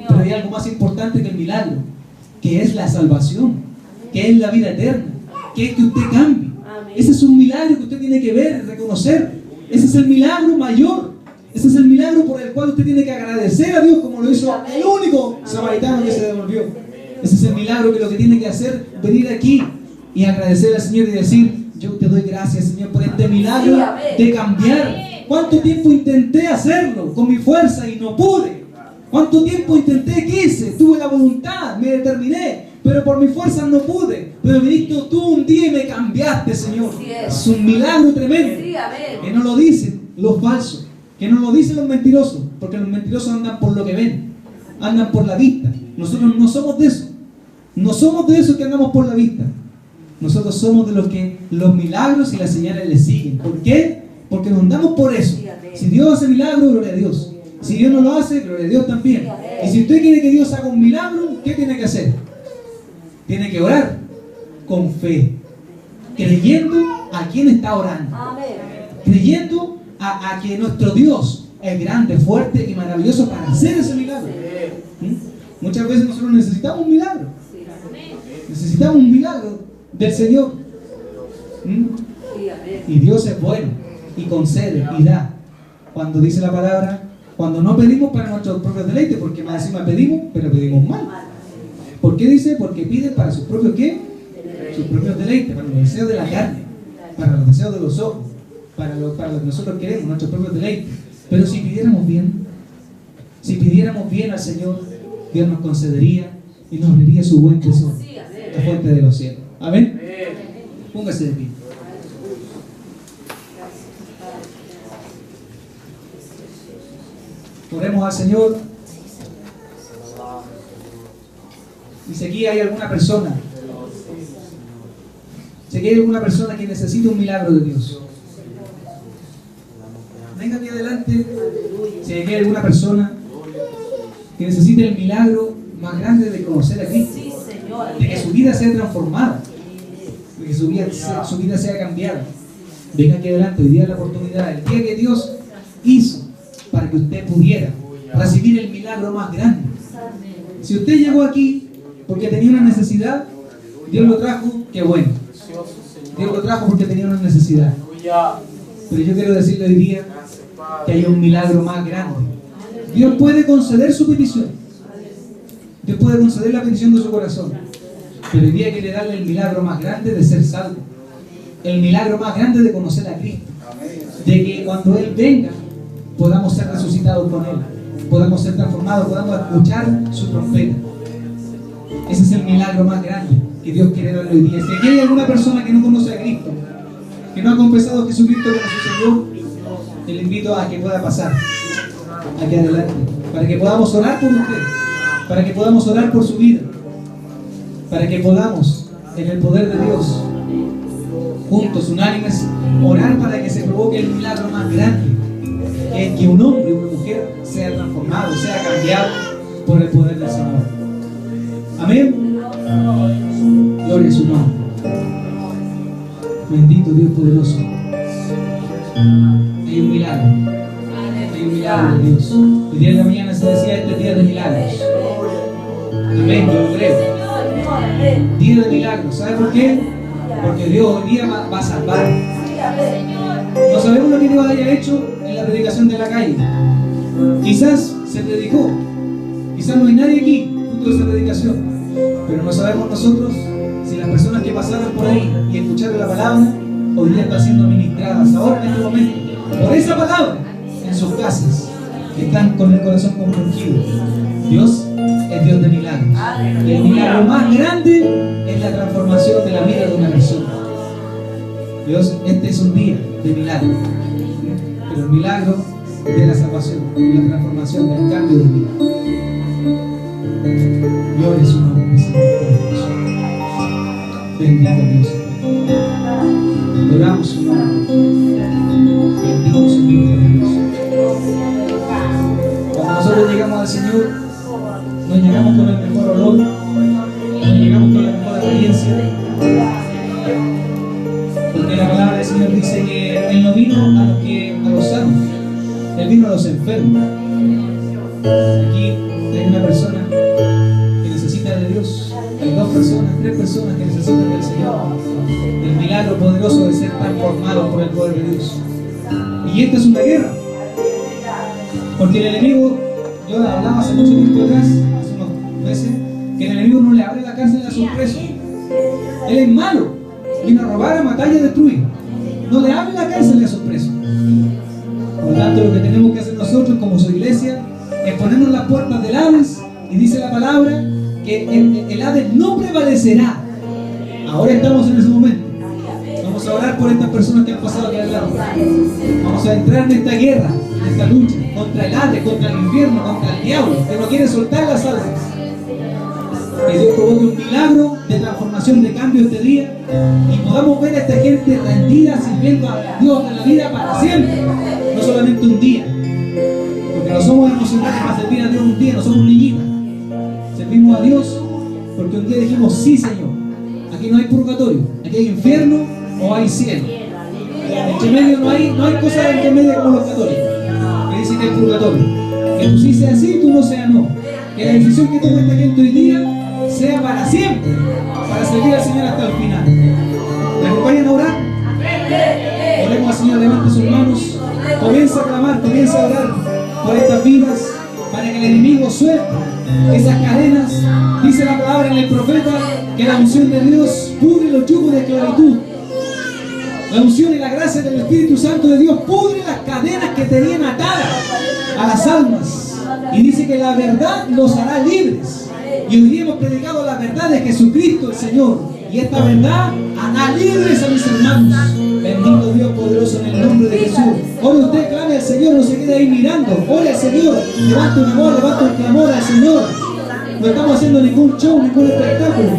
[SPEAKER 1] Pero hay algo más importante que el milagro, que es la salvación, que es la vida eterna, que es que usted cambie. Ese es un milagro que usted tiene que ver, reconocer. Ese es el milagro mayor. Ese es el milagro por el cual usted tiene que agradecer a Dios, como lo hizo el único samaritano que se devolvió. Ese es el milagro que lo que tiene que hacer, venir aquí y agradecer al Señor y decir: yo te doy gracias, Señor, por este milagro de cambiar. ¿Cuánto tiempo intenté hacerlo con mi fuerza y no pude? ¿Cuánto tiempo intenté, quise, tuve la voluntad, me determiné, pero por mi fuerza no pude? Pero viniste tú un día y me cambiaste, Señor. Es un milagro tremendo. Que no lo dicen los falsos, que no lo dicen los mentirosos, porque los mentirosos andan por lo que ven, andan por la vista. Nosotros no somos de eso. No somos de esos que andamos por la vista. Nosotros somos de los que los milagros y las señales les siguen. ¿Por qué? Porque nos andamos por eso. Si Dios hace milagros, gloria a Dios. Si Dios no lo hace, gloria a Dios también. Y si usted quiere que Dios haga un milagro, ¿qué tiene que hacer? Tiene que orar con fe, creyendo a quien está orando, creyendo a que nuestro Dios es grande, fuerte y maravilloso para hacer ese milagro. Muchas veces nosotros necesitamos un milagro. Necesitamos un milagro del Señor. Y Dios es bueno y concede y da. Cuando dice la palabra, cuando no pedimos para nuestros propios deleites, porque más encima pedimos, pero pedimos mal. ¿Por qué dice? Porque pide para sus propios ¿qué? Sus propios deleites, para los deseos de la carne, para los deseos de los ojos, para lo que nosotros queremos, nuestros propios deleites. Pero si pidiéramos bien al Señor, Dios nos concedería y nos abriría su buen tesoro, la fuente de los cielos. Amén. Póngase de pie. Oremos al Señor. Y si aquí hay alguna persona, si aquí hay alguna persona que necesita un milagro de Dios, venga aquí adelante. Si aquí hay alguna persona que necesite el milagro más grande de conocer a Cristo, de que su vida sea transformada, de que su vida sea cambiada, venga aquí adelante. Hoy día es la oportunidad, el día que Dios hizo para que usted pudiera recibir el milagro más grande. Si usted llegó aquí porque tenía una necesidad, Dios lo trajo, qué bueno. Dios lo trajo porque tenía una necesidad. Pero yo quiero decirle hoy día que hay un milagro más grande. Dios puede conceder su petición. Dios puede conceder la petición de su corazón. Pero hoy día quiere darle el milagro más grande de ser salvo. El milagro más grande de conocer a Cristo. De que cuando Él venga, podamos ser resucitados con Él. Podamos ser transformados, podamos escuchar su trompeta. Ese es el milagro más grande que Dios quiere darle hoy día. Si aquí hay alguna persona que no conoce a Cristo, que no ha confesado a Jesucristo como su Señor, te le invito a que pueda pasar aquí adelante, para que podamos orar por usted, para que podamos orar por su vida, para que podamos en el poder de Dios, juntos, unánimes, orar para que se provoque el milagro más grande, que es que un hombre o una mujer sea transformado, sea cambiado por el poder del Señor. Amén. Gloria a su nombre. Bendito Dios poderoso. Hay un milagro. Hay un milagro de Dios. Hoy día en la mañana se decía este día de milagros. Amén, yo lo creo. Día de milagros. ¿Sabe por qué? Porque Dios hoy día va a salvar. No sabemos lo que Dios haya hecho en la predicación de la calle. Quizás se predicó. Quizás no hay nadie aquí junto a esa predicación. Pero no sabemos nosotros si las personas que pasaron por ahí y escucharon la palabra hoy día están siendo ministradas ahora en este momento por esa palabra en sus casas, que están con el corazón compungido. Dios es Dios de milagros, y el milagro más grande es la transformación de la vida de una persona. Dios, este es un día de milagro, pero el milagro de la salvación, de la transformación, del cambio de vida. Gloria a su nombre, Señor. Bendito Dios. Adoramos su nombre. Bendito Señor Dios. Cuando nosotros llegamos al Señor, no llegamos con el mejor olor, no llegamos con la mejor apariencia, porque la palabra del Señor dice que Él no vino a los sanos, Él vino a los enfermos. Aquí hay una persona que necesita de Dios, hay 2 personas, 3 personas que necesitan del Señor, del milagro poderoso de ser transformados por el poder de Dios. Y esta es una guerra, porque el enemigo, yo hablaba hace mucho tiempo atrás, hace unos meses, que el enemigo no le abre la cárcel a sus presos. Él es malo, vino a robar, a matar y a destruir. No le abre la cárcel a sus presos. Por lo tanto, lo que tenemos que hacer nosotros como su iglesia es ponernos las puertas del Hades, y dice la palabra que el Hades no prevalecerá. Ahora estamos en ese momento. Vamos a orar por estas personas que han pasado aquí adelante. Vamos a entrar en esta guerra, en esta lucha contra el Hades, contra el infierno, contra el diablo, que no quiere soltar las almas. Que Dios provoque un milagro de transformación, de cambio este día, y podamos ver a esta gente rendida, sirviendo a Dios en la vida para siempre, no solamente un día, porque no somos emocionales para servir a Dios un día, no somos niñitas. Servimos a Dios porque un día dijimos: sí, Señor, aquí no hay purgatorio, aquí hay infierno o hay cielo. Entre medio no hay cosas entre medio como los católicos, que dicen que hay purgatorio, que tú sí seas sí, tú no seas no, que la decisión que toma esta gente hoy día sea para siempre, para servir al Señor hasta el final. ¿Me acompañan a orar? Oremos al Señor, levante sus manos, comienza a clamar, comienza a orar por estas vidas, para que el enemigo suelte esas cadenas. Dice la palabra en el profeta que la unción de Dios pudre los yugos de esclavitud. La unción y la gracia del Espíritu Santo de Dios pudre las cadenas que tenían atadas a las almas. Y dice que la verdad los hará libres. Y hoy día hemos predicado la verdad de Jesucristo el Señor, y esta verdad hará libres a mis hermanos. Bendito Dios poderoso, en el nombre de Jesús. Ore usted, clame al Señor, no se quede ahí mirando. Ore al Señor, levante un amor, levante un clamor al Señor. No estamos haciendo ningún show, ningún espectáculo.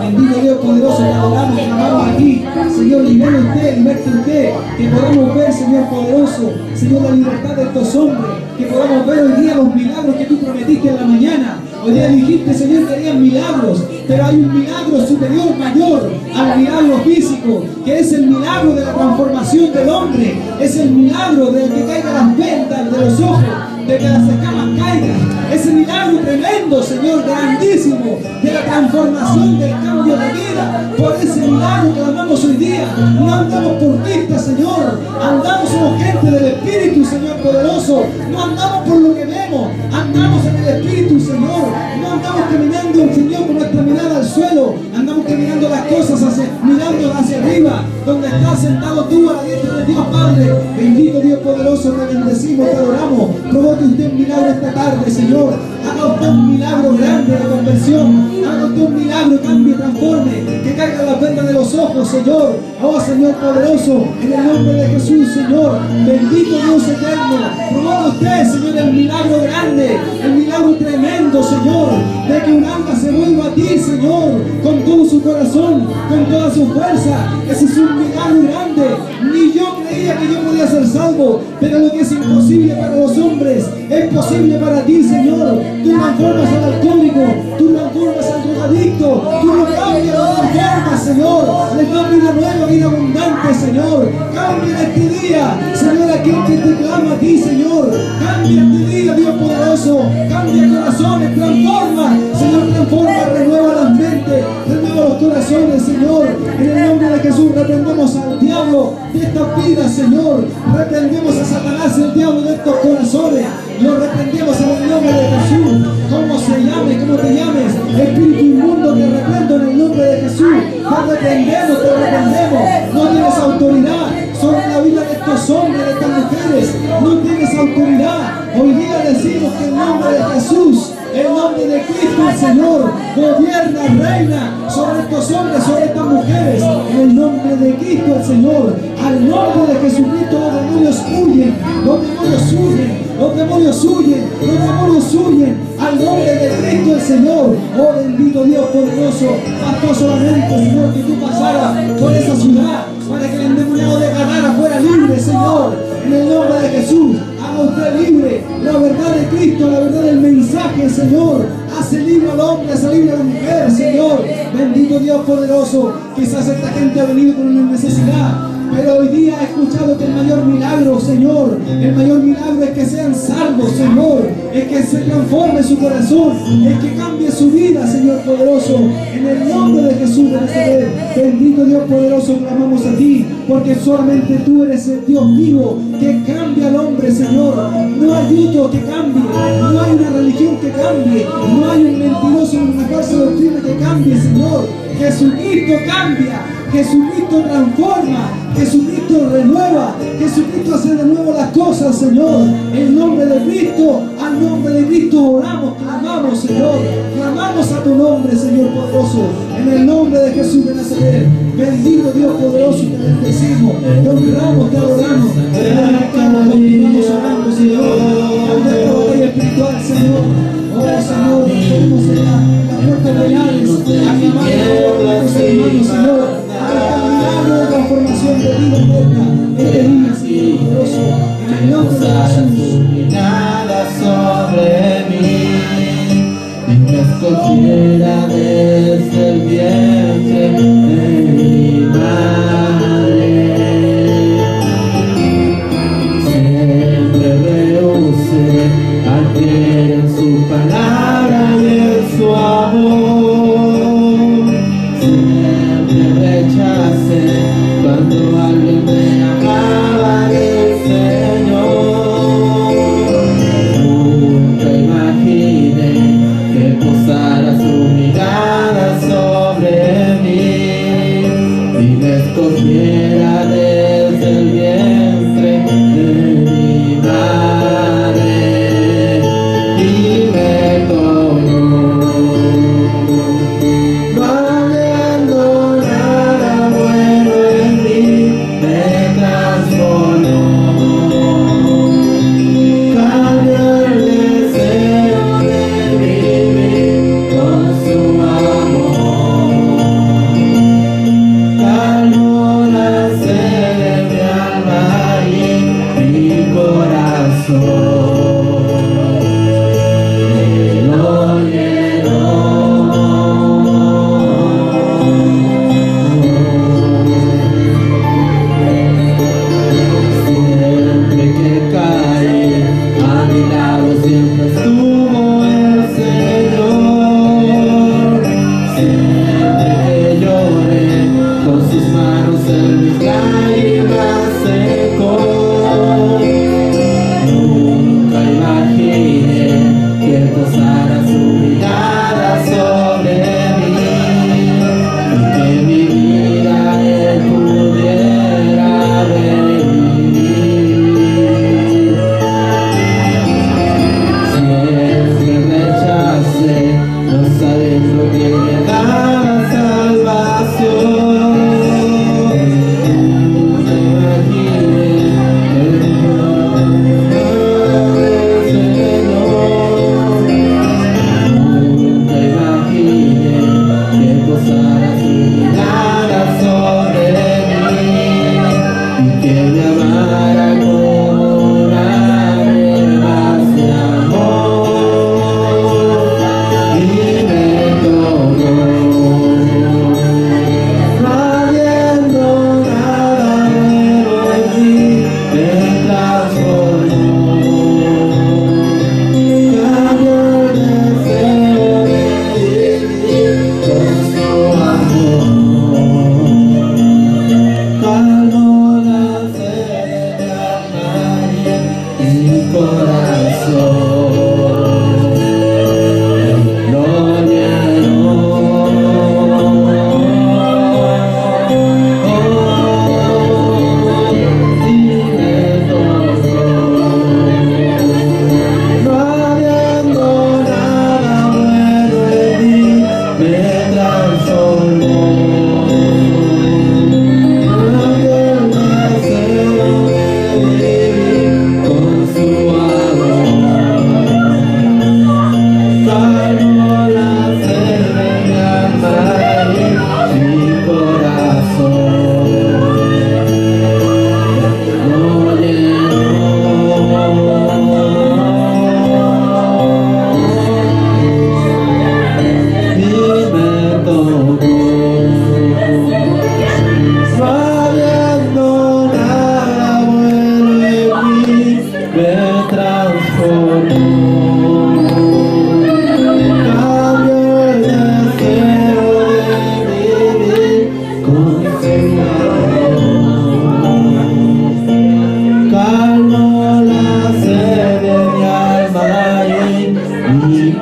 [SPEAKER 1] Bendito Dios poderoso, te adoramos, clamamos aquí. Señor, libere usted, liberte usted. Que podamos ver, Señor poderoso, Señor, la libertad de estos hombres. Que podamos ver hoy día los milagros que tú prometiste en la mañana. Hoy día dijiste, Señor, que harían milagros, pero hay un milagro superior, mayor al milagro físico, que es el milagro de la transformación del hombre. Es el milagro de que caigan las vendas de los ojos, de que las escamas caigan. Ese milagro tremendo, Señor, grandísimo, de la transformación, del cambio de vida. Por ese milagro que andamos hoy día. No andamos por vista, Señor. Andamos como gente del Espíritu, Señor poderoso. No andamos por lo que vemos. Andamos en el Espíritu, Señor. No andamos caminando, Señor, con nuestra mirada al suelo. Andamos caminando las cosas, mirando hacia arriba, donde estás sentado tú a la diestra de Dios Padre. Bendito Dios poderoso, te bendecimos, te adoramos. Provoque usted un milagro esta tarde, Señor. Haga usted un milagro grande de conversión. Haga usted un milagro, cambie, transforme. Que caigan las vendas de los ojos, Señor. Oh, Señor poderoso, en el nombre de Jesús, Señor. Bendito Dios eterno. Provoque usted, Señor, el milagro grande, el milagro tremendo, Señor, de que un alma se vuelva a ti, Señor, con todo su su corazón, con toda su fuerza. Ese es un milagro grande. Ni yo creía que yo podía ser salvo, pero lo que es imposible para los hombres es posible para ti, Señor. Tú transformas al alcohólico, tú transformas al drogadicto, tú lo cambias, lo transformas, Señor. Le das vida nueva, vida abundante, Señor. Cambia este día, Señor, aquel que te clama a ti, Señor. Cambia este día, Dios poderoso. Cambia corazones, transforma, Señor, transforma, renueva las mentes, renueva los corazones, Señor. En el nombre de Jesús reprendemos al diablo de estas vidas, Señor. Reprendemos a Satanás, el diablo de estos corazones. Lo reprendemos en el nombre de Jesús. Como se llame, como te llames, espíritu inmundo, te reprendo en el nombre de Jesús. Te reprendemos, te reprendemos. No tienes autoridad sobre la vida de estos hombres, de estas mujeres. No tienes autoridad. Hoy día decimos que en el nombre de Jesús, en el nombre de Cristo el Señor, gobierna, reina sobre estos hombres, sobre estas mujeres. En el nombre de Cristo el Señor, al nombre de Jesucristo los demonios huyen, los demonios huyen. Los demonios huyen, los demonios huyen, al nombre de Cristo el Señor. Oh bendito Dios poderoso, bastó solamente, Señor, que tú pasaras por esa ciudad para que el endemoniado de Gadara fuera libre, Señor. En el nombre de Jesús, haga usted libre la verdad de Cristo, la verdad del mensaje, Señor. Hace libre al hombre, hace libre a la mujer, Señor. Bendito Dios poderoso. Quizás esta gente ha venido con una necesidad, pero hoy día he escuchado que el mayor milagro, Señor, el mayor milagro es que sean salvos, Señor, es que se transforme su corazón, es que cambie su vida, Señor poderoso, en el nombre de Jesús de Nazaret. Bendito Dios poderoso, clamamos a ti, porque solamente tú eres el Dios vivo que cambia al hombre, Señor. No hay otro que cambie, no hay una religión que cambie, no hay un mentiroso, una falsa doctrina que cambie, Señor. Jesucristo cambia, Jesucristo transforma, Jesucristo renueva, Jesucristo hace de nuevo las cosas, Señor. En nombre de Cristo, al nombre de Cristo oramos, clamamos, Señor. Clamamos a tu nombre, Señor poderoso. En el nombre de Jesús de Nazaret. Bendito Dios poderoso, te bendecimos, te honramos, te adoramos. Continuamos orando, Señor. Cambia esta batalla espiritual, Señor. Oh, Señor, queremos en las puertas reales, aclamar a los hermanos, Señor. De transformación de vida eterna, este día, Señor poderoso, en el nombre de Jesús.
[SPEAKER 2] Nada sobre mí, y me escogiera desde el vientre de mi madre. Siempre rehusé a creer en su palabra y en su amor. Rechacé cuando alguien me hablaba del Señor.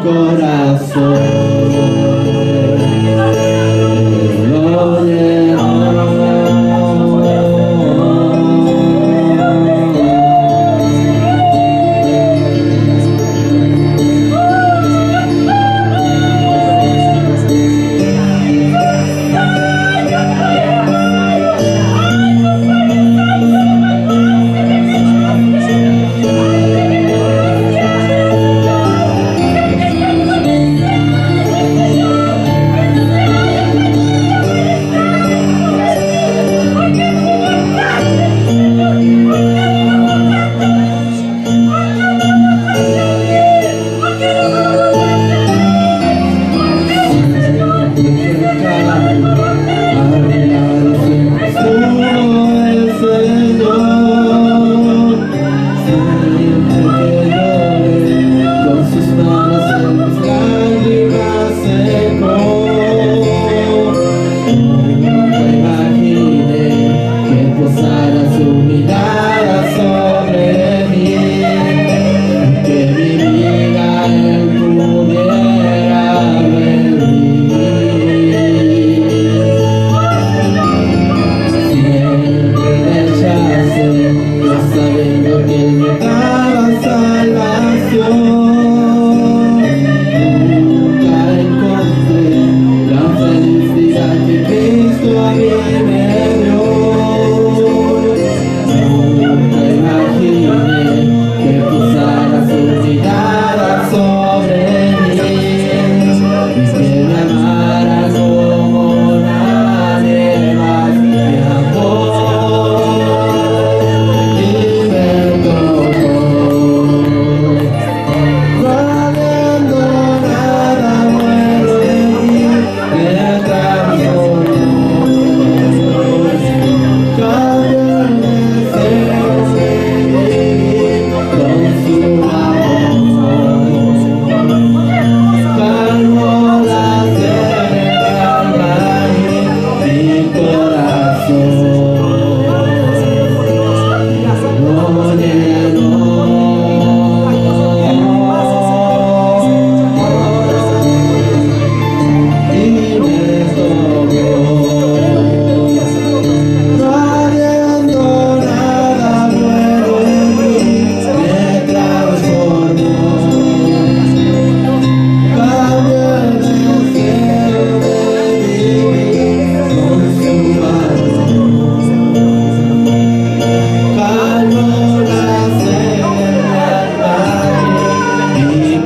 [SPEAKER 2] corazón. Lo llenó.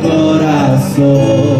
[SPEAKER 2] Corazón.